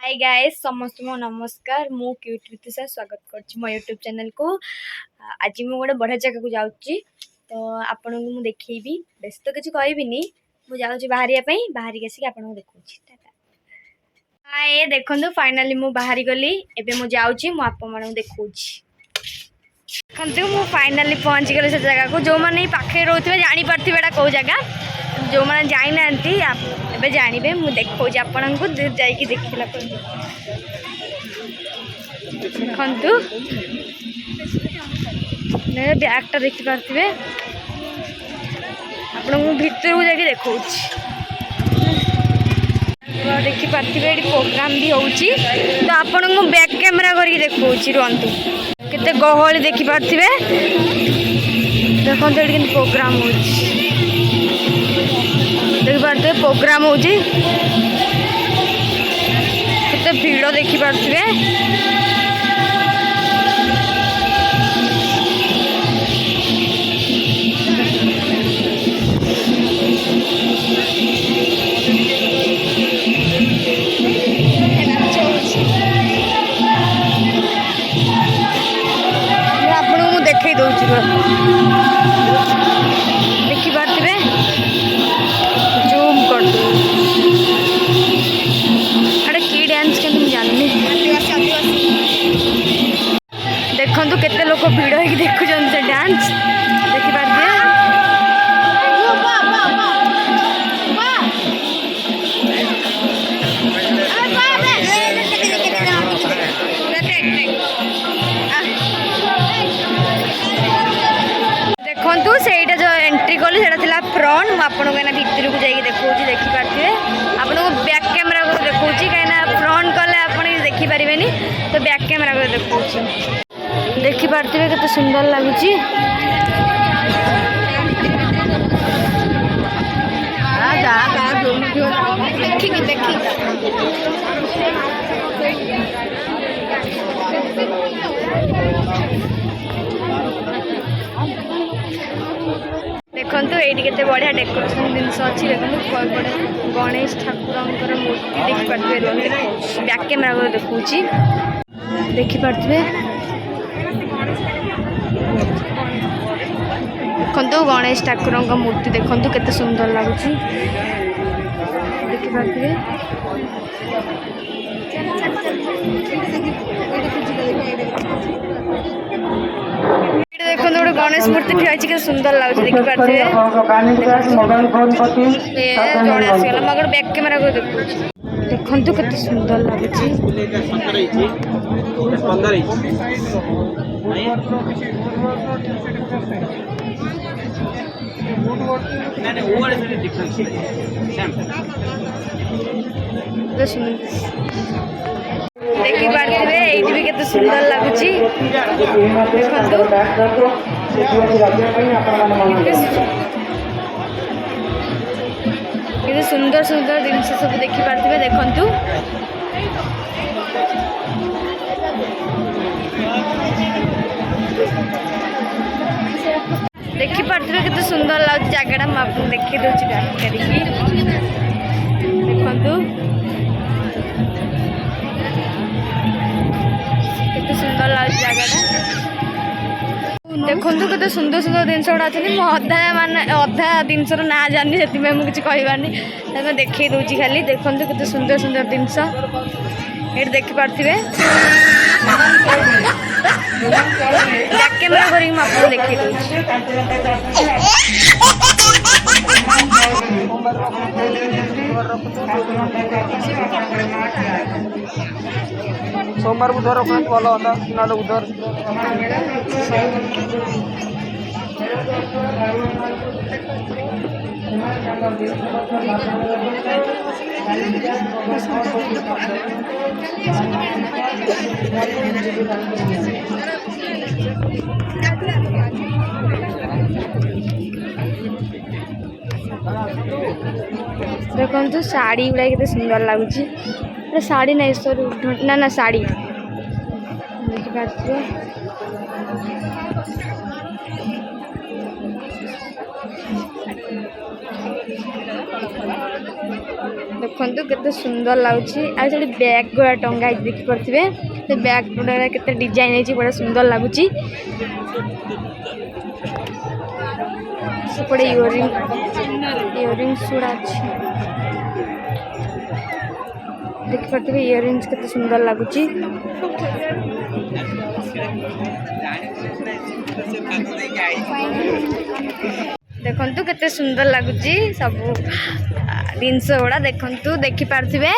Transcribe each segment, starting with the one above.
Hi guys समस्त को नमस्कार मु क्यूट ऋतुषा स्वागत करछि मो यूट्यूब चैनल को। आज मु गोटे बढ़िया जगह को जाउछि तो आपन को मु देखैबी बेस तो किछ कहबिनी मु जाउछि बाहरिया पई बाहरी गेसी आपन को देखौछि। टाटा हाय देखंतु फाइनली मु बाहरी गली एबे मु जाउछि मु आपन माने देखौछि। देखंतु मु फाइनली पहुंच गेले से जगह को जो माने पाखे रहउथिबे जानि परथिबे एटा को जगह जो माने जाई नांती एबे जानिबे मु देखौछि आपन को जाईकी देखिला पर देखंतु मेरे बैगटा देखि पारथिबे आपन को भीतर को जाके देखौछि देखि पारथिबे एडी प्रोग्राम भी होउछि तो आपन को बैक कैमरा करके देखौछि रहंतु केते गहली देखि पारथिबे देखंतु एडी प्रोग्राम होउछि देखि पारथिबे प्रोग्राम होउछि केते भीड़ देखि पारथिबे देखई दउछि देखि पारथिबे जूम कर अरे की डांस के तुम जाननी देखंतु केते लोक भीड़ होई देखु जन से डांस देखि पारथिबे देखंतु सेटा जो एंट्री कली सेटा थिला फ्रंट मु आपन को ना भीतर को जाई देखौछि देखि पारथिबे आपन को बैक कैमरा को देखौछि काइना फ्रंट कले आपन देखि परिबेनी तो बैक कैमरा को देखौछि देखि पारथिबे केते सुंदर लागुछि आ जा का देखि देखंतु एठी केते बढ़िया डेकोरेशन जिनस अछि देखंतु गणेश ठाकुरंकर मूर्ति देखि पारथिबे रोहि बैक कैमरा को देखौछि देखि पारथिबे देखंतु गणेश ठाकुरंकर मूर्ति देखंतु केते सुंदर लागुछि देखि पारथिबे देखो गोटे गणेश मूर्ति ठिया के सुंदर लागुଛି देखि पारथिबे जणे आसीगला मगर बैक कैमरा को देखंतु केते सुंदर लागुଛି देखि पारथिबे एठी भी केते सुंदर लागुछि देखंतु सुंदर सुंदर जिनस सब देखि पारथिबे देखंतु देखि पारथिबे केते सुंदर लागुछि जागाटा म आपन देखि दोछि बैक करिकि देखंतु सुंदर लाग जगह देखंतु केते सुंदर सुंदर जिनस गुड़ा अछि मो अधा जिनस ना जानि सेति में मु किछ कहबानी तमे देखै दोछि खाली देखंतु केते सुंदर सुंदर जिनस एट देखि पारथिबे बैक कैमरा करी म आपन देखै दोछि सोमवार बुधवार रखना भल होता ना बुधवार देखंतु साड़ी गुड़ा केते सुंदर लागुछि साड़ी नहीं सॉरी ना ना साड़ी देखि पारथिबे देखंतु केते सुंदर लाଗୁଛି आ जे बैग गोरा टंगा देख परथिबे से बैग गुडा केते डिजाइन है बड़ा सुंदर लाଗୁଛି सेपटे इयरिंग्स गुड़ा अच्छी देख पारे इयरिंग्स केते सुंदर लाଗୁଛି देखंतु केते सुंदर लाଗୁଛି सब जिनस गुड़ा देखंतु देखि पारथिबे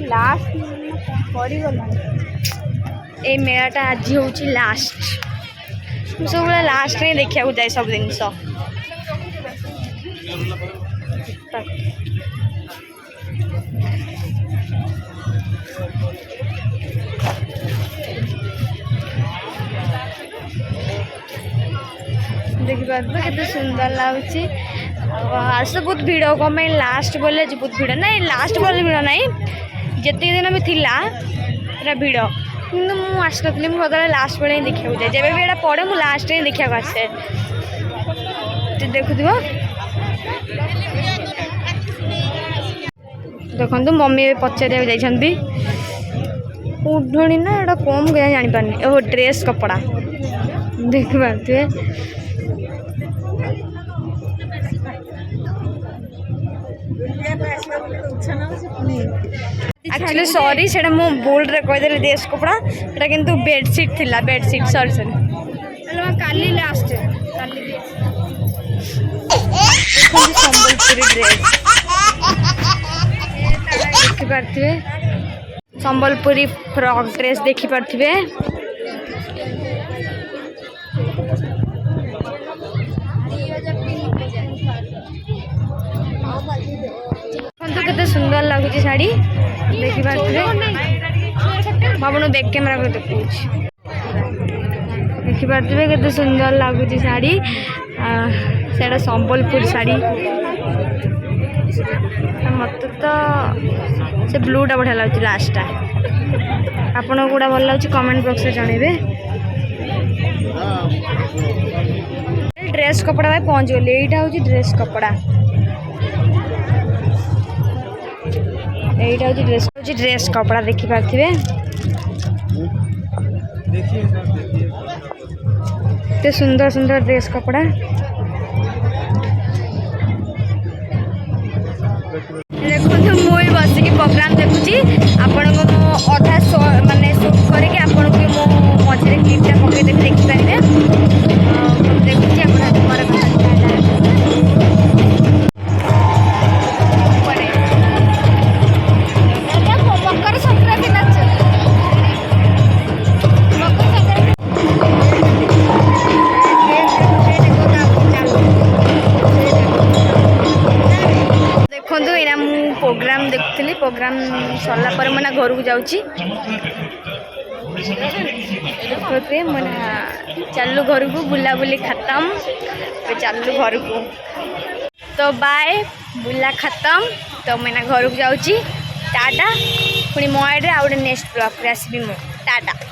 लास्ट ए मेलाटा आज हूँ लास्ट सब लास्ट में देखा जाए सब जिनस देखिए केते सुंदर लगुच आज तो बहुत भिड़ कम लास्ट बोले बहुत भिड़ ना लास्ट बोले भिड़ ना जिते दिन भी थिला पूरा भिड़ कि मुझे मुझे लास्ट बेले ही देखा जाए जब भी एटा पड़े मुझे लास्ट में देखा आसे देखु देखो मम्मी पचार जाती उठनी ना एटा कम क्या जापार ओह ड्रेस कपड़ा देख पारे एक्चुअली सॉरी से मो बोल्ड रे कहीदेली ड्रेस कपड़ा एटा किंतु बेडशीट थिला बेडशीट सॉरी सॉरी काली लास्ट संबलपुरी ड्रेस देखि पारथिबे संबलपुरी फ्रॉक ड्रेस देखि पारथिबे केते सुंदर लगुच शाड़ी देखि पारथिबे आपन बैक कैमरा को देखि पारथिबे केते सुंदर लगुच शाड़ी सेटा संबलपुर शाड़ी मत तो से ब्लूटा बढ़िया लगुच लास्टा आपन गुड़ा भल लगुच कमेंट बॉक्स में जनइबे ड्रेस कपड़ा भाई पहुँच गली यहाँ हूँ ड्रेस कपड़ा यहीटा हूँ ड्रेस कपड़ा देखि पारथिबे ते सुंदर सुंदर ड्रेस कपड़ा देखो मुझे बसिक प्रोग्राम देखुची आपण को अधा माने शूट करके आपण को मो मझे क्लिपटा पकई देबे देखि पारे देखुची आपण तुम्हारा मकर संक्रांति नाच देखो यहाँ मु प्रोग्राम देखुली प्रोग्राम सरला पर मैं घर को जाऊँगी मैं चलू घर को बुलाबुली खत्म चलू घर को तो बाय बुला खत्म तो मैं घर को जाऊँगी टाटा पुणी मो आड़े आउ नेक्स्ट ब्लॉग आसबि मु टाटा।